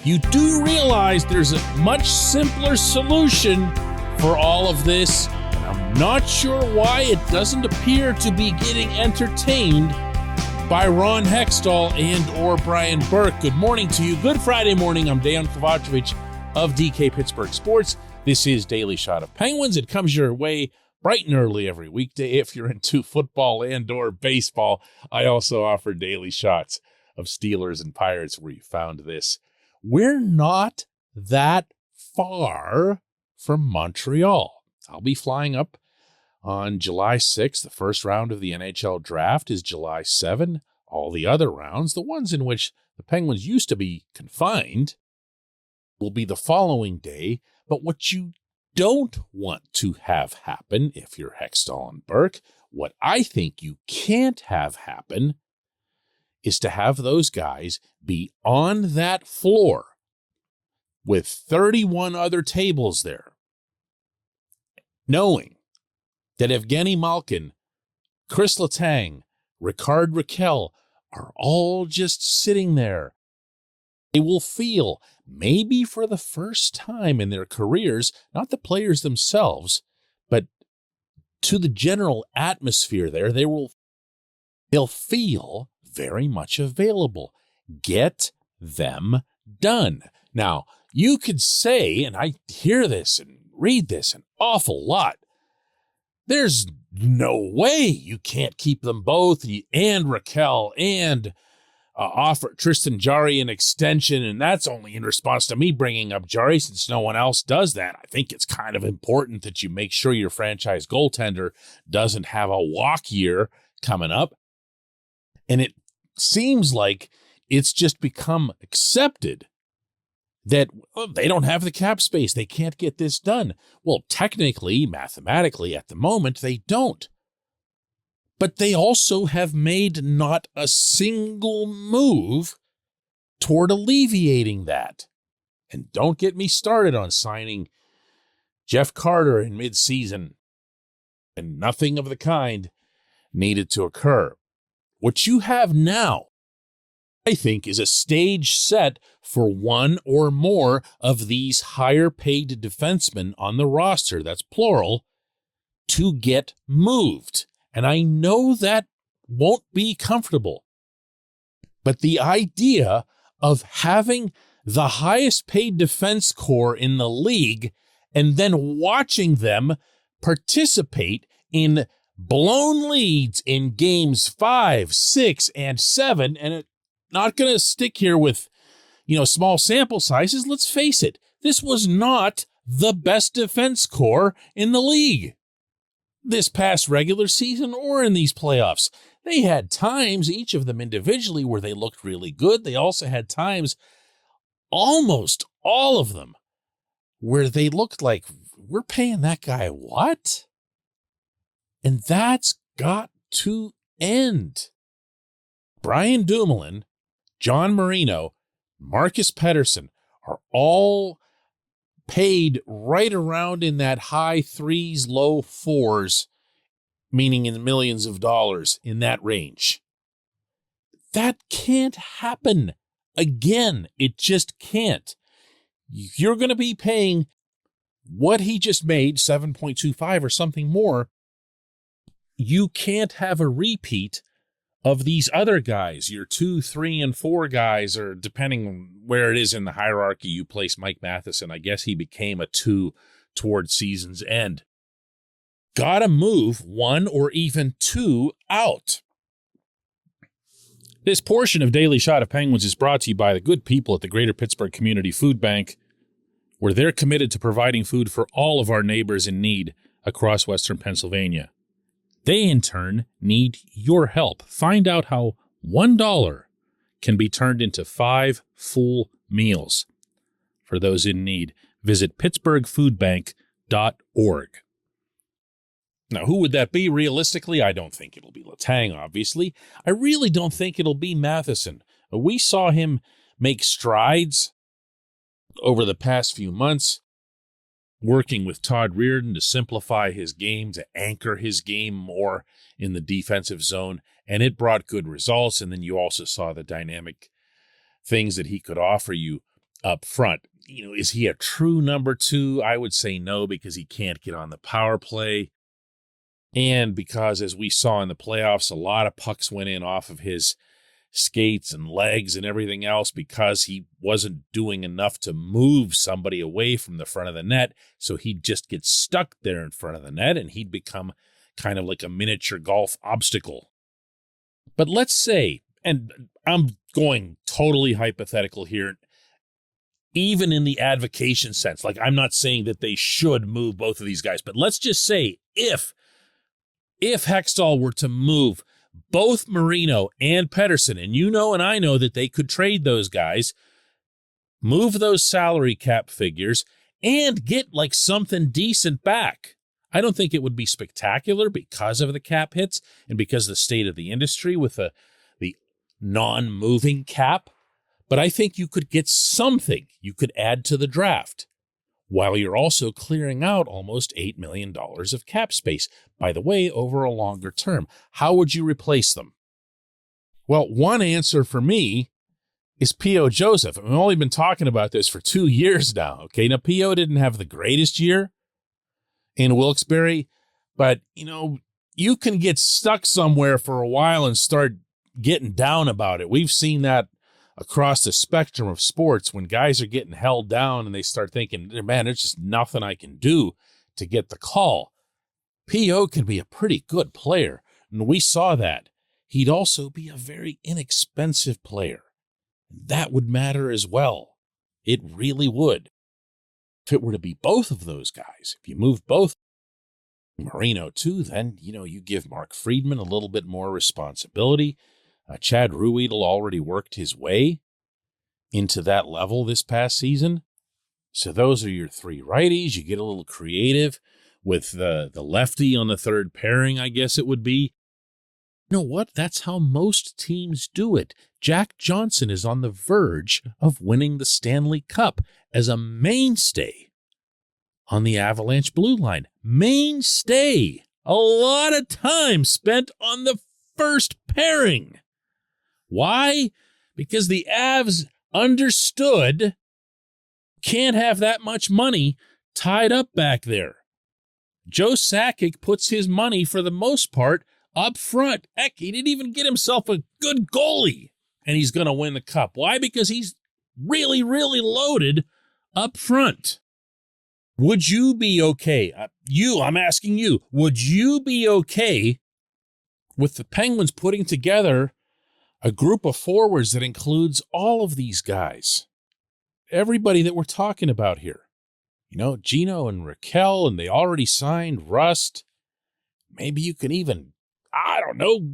you do realize there's a much simpler solution for all of this. And I'm not sure why it doesn't appear to be getting entertained by Ron Hextall and or Brian Burke. Good morning to you. Good Friday morning. I'm Dejan Kovacevic of DK Pittsburgh Sports. This is Daily Shot of Penguins. It comes your way bright and early every weekday. If you're into football and or baseball, I also offer daily shots of Steelers and Pirates where you found this. We're not that far from Montreal. I'll be flying up on July 6th. The first round of the NHL draft is July 7. All the other rounds, the ones in which the Penguins used to be confined, will be the following day. But what you don't want to have happen, if you're Hextall and Burke, what I think you can't have happen is to have those guys be on that floor with 31 other tables there, knowing that Evgeny Malkin, Chris Letang, Ricard Raquel are all just sitting there. They will feel, maybe for the first time in their careers, not the players themselves, but to the general atmosphere there, they'll feel very much available. Get them done. Now, you could say, and I hear this and read this an awful lot, there's no way you can't keep them both, and Raquel and offer Tristan Jarry an extension, and that's only in response to me bringing up Jarry since no one else does that. I think it's kind of important that you make sure your franchise goaltender doesn't have a walk year coming up. And it seems like it's just become accepted that they don't have the cap space. They can't get this done. Well, technically, mathematically, at the moment, they don't. But they also have made not a single move toward alleviating that. And don't get me started on signing Jeff Carter in midseason. And nothing of the kind needed to occur. What you have now, I think, is a stage set for one or more of these higher paid defensemen on the roster, that's plural, to get moved. And I know that won't be comfortable. But the idea of having the highest paid defense corps in the league and then watching them participate in blown leads in games 5, 6, and 7, and it's not going to stick here with, small sample sizes. Let's face it, this was not the best defense corps in the league this past regular season or in these playoffs. They had times, each of them individually, where they looked really good. They also had times, almost all of them, where they looked like, we're paying that guy what? And that's got to end. Brian Dumoulin, John Marino, Marcus Pettersson are all paid right around in that high 3s, low 4s, meaning in the millions of dollars, in that range. That can't happen again. It just can't. You're going to be paying what he just made, 7.25 or something more. You can't have a repeat of these other guys, your 2, 3, and 4 guys, or depending on where it is in the hierarchy you place Mike Matheson. I guess he became a 2 toward season's end. Gotta move 1 or even 2 out. This portion of Daily Shot of Penguins is brought to you by the good people at the Greater Pittsburgh Community Food Bank, where they're committed to providing food for all of our neighbors in need across Western Pennsylvania. They, in turn, need your help. Find out how $1 can be turned into 5 full meals. For those in need, visit pittsburghfoodbank.org. Now, who would that be realistically? I don't think it'll be Letang, obviously. I really don't think it'll be Matheson. We saw him make strides over the past few months, working with Todd Reardon to simplify his game, to anchor his game more in the defensive zone, and it brought good results. And then you also saw the dynamic things that he could offer you up front. Is he a true number 2? I would say no, because he can't get on the power play. And because, as we saw in the playoffs, a lot of pucks went in off of his skates and legs and everything else because he wasn't doing enough to move somebody away from the front of the net. So he'd just get stuck there in front of the net and he'd become kind of like a miniature golf obstacle. But let's say, and I'm going totally hypothetical here, even in the advocation sense, like I'm not saying that they should move both of these guys, but let's just say if Hextall were to move both Marino and Pettersson, and and I know that they could trade those guys, move those salary cap figures, and get like something decent back. I don't think it would be spectacular because of the cap hits and because of the state of the industry with the non-moving cap, but I think you could get something you could add to the draft while you're also clearing out almost $8 million of cap space, by the way, over a longer term. How would you replace them? Well, one answer for me is P.O. Joseph. We've only been talking about this for 2 years now, okay? Now, P.O. didn't have the greatest year in Wilkes-Barre, but, you can get stuck somewhere for a while and start getting down about it. We've seen that across the spectrum of sports when guys are getting held down and they start thinking, man, there's just nothing I can do to get the call. P.O. can be a pretty good player, and we saw that. He'd also be a very inexpensive player. That would matter as well. It really would. If it were to be both of those guys, if you move both Marino too, then, you give Mark Friedman a little bit more responsibility. Chad Ruhwedel already worked his way into that level this past season. So those are your 3 righties. You get a little creative with the lefty on the third pairing, I guess it would be. You know what? That's how most teams do it. Jack Johnson is on the verge of winning the Stanley Cup as a mainstay on the Avalanche blue line. Mainstay. A lot of time spent on the first pairing. Why? Because the Avs understood can't have that much money tied up back there. Joe Sakic puts his money, for the most part, up front. Heck, he didn't even get himself a good goalie, and he's going to win the cup. Why? Because he's really, really loaded up front. Would you be okay? I'm asking you, would you be okay with the Penguins putting together a group of forwards that includes all of these guys? Everybody that we're talking about here. Gino and Raquel, and they already signed Rust. Maybe you can even,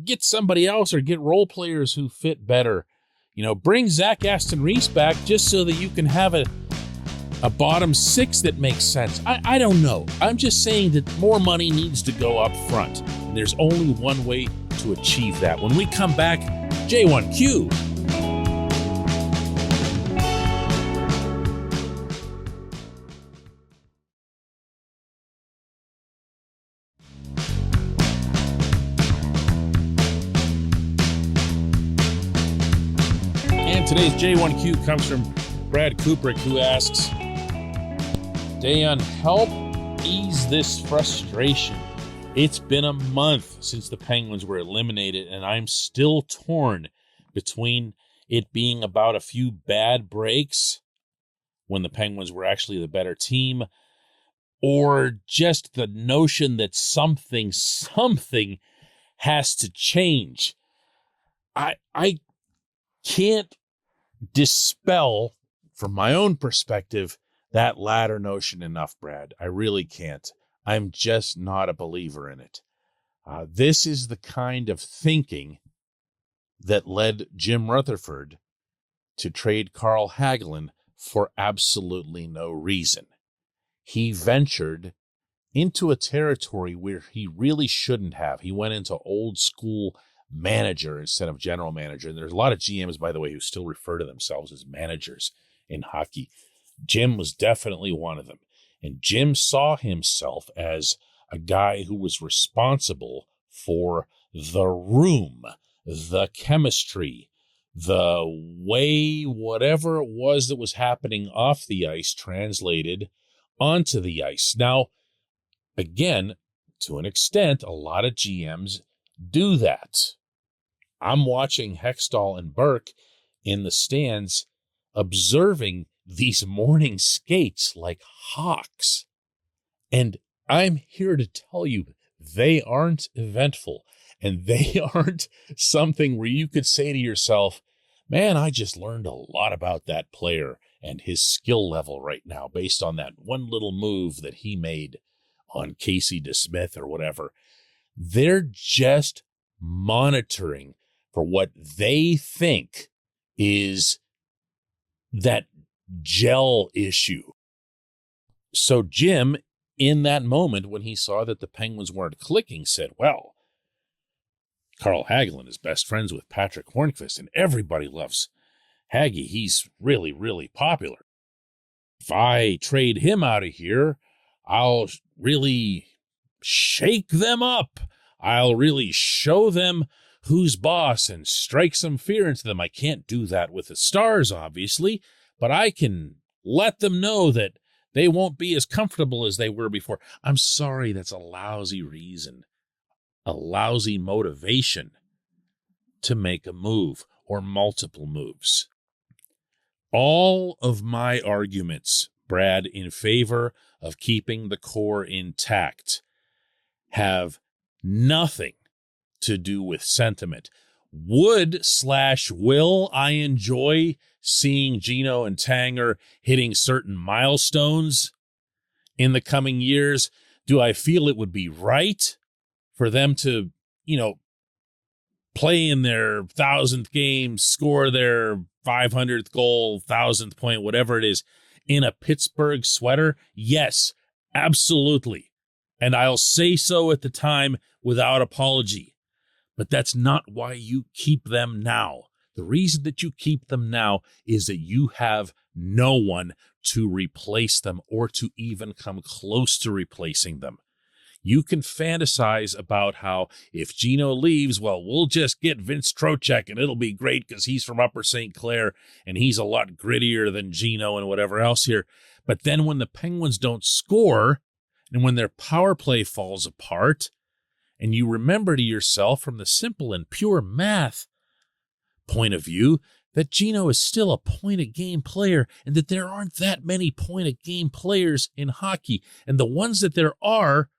get somebody else or get role players who fit better. Bring Zach Aston Reese back just so that you can have a bottom 6 that makes sense. I don't know. I'm just saying that more money needs to go up front. And there's only one way to achieve that. When we come back, J1Q. And today's J1Q comes from Brad Kuprick, who asks, Dejan, help ease this frustration. It's been a month since the Penguins were eliminated, and I'm still torn between it being about a few bad breaks when the Penguins were actually the better team, or just the notion that something has to change. I can't dispel, from my own perspective, that latter notion enough, Brad. I really can't. I'm just not a believer in it. This is the kind of thinking that led Jim Rutherford to trade Carl Hagelin for absolutely no reason. He ventured into a territory where he really shouldn't have. He went into old school manager instead of general manager. And there's a lot of GMs, by the way, who still refer to themselves as managers in hockey. Jim was definitely one of them. And Jim saw himself as a guy who was responsible for the room, the chemistry, the way whatever it was that was happening off the ice translated onto the ice. Now, again, to an extent, a lot of GMs do that. I'm watching Hextall and Burke in the stands observing these morning skates like hawks. And I'm here to tell you, they aren't eventful, and they aren't something where you could say to yourself, man, I just learned a lot about that player and his skill level right now based on that one little move that he made on Casey DeSmith or whatever. They're just monitoring for what they think is that gel issue. So Jim, in that moment when he saw that the Penguins weren't clicking, said, well, Carl Hagelin is best friends with Patrick Hornqvist, and everybody loves Haggy. He's really, really popular. If I trade him out of here, I'll really shake them up. I'll really show them who's boss and strike some fear into them. I can't do that with the Stars, obviously, but I can let them know that they won't be as comfortable as they were before. I'm sorry, that's a lousy reason, a lousy motivation to make a move or multiple moves. All of my arguments, Brad, in favor of keeping the core intact have nothing to do with sentiment. Will I enjoy seeing Gino and Tanger hitting certain milestones in the coming years? Do I feel it would be right for them to, play in their 1,000th game, score their 500th goal, 1,000th point, whatever it is, in a Pittsburgh sweater? Yes, absolutely. And I'll say so at the time without apology. But that's not why you keep them now. The reason that you keep them now is that you have no one to replace them or to even come close to replacing them. You can fantasize about how if Gino leaves, well, we'll just get Vince Trocheck and it'll be great because he's from Upper St. Clair and he's a lot grittier than Gino and whatever else here. But then when the Penguins don't score and when their power play falls apart, and you remember to yourself from the simple and pure math point of view that Gino is still a point-a-game player and that there aren't that many point-a-game players in hockey. And the ones that there are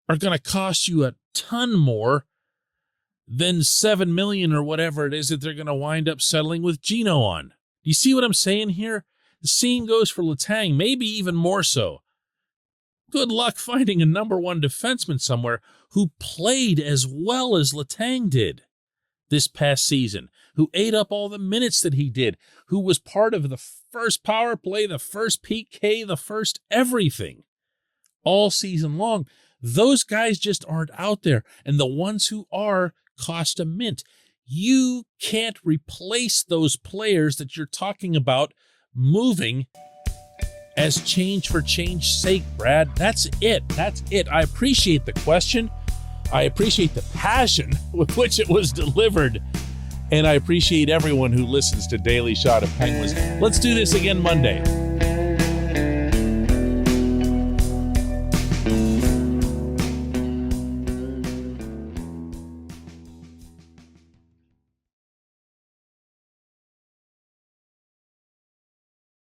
going to cost you a ton more than $7 million or whatever it is that they're going to wind up settling with Gino on. Do you see what I'm saying here? The same goes for Letang, maybe even more so. Good luck finding a number one defenseman somewhere who played as well as Letang did this past season, who ate up all the minutes that he did, who was part of the first power play, the first PK, the first everything all season long. Those guys just aren't out there, and the ones who are cost a mint. You can't replace those players that you're talking about moving as change for change's sake, Brad. That's it. I appreciate the question. I appreciate the passion with which it was delivered. And I appreciate everyone who listens to Daily Shot of Penguins. Let's do this again Monday.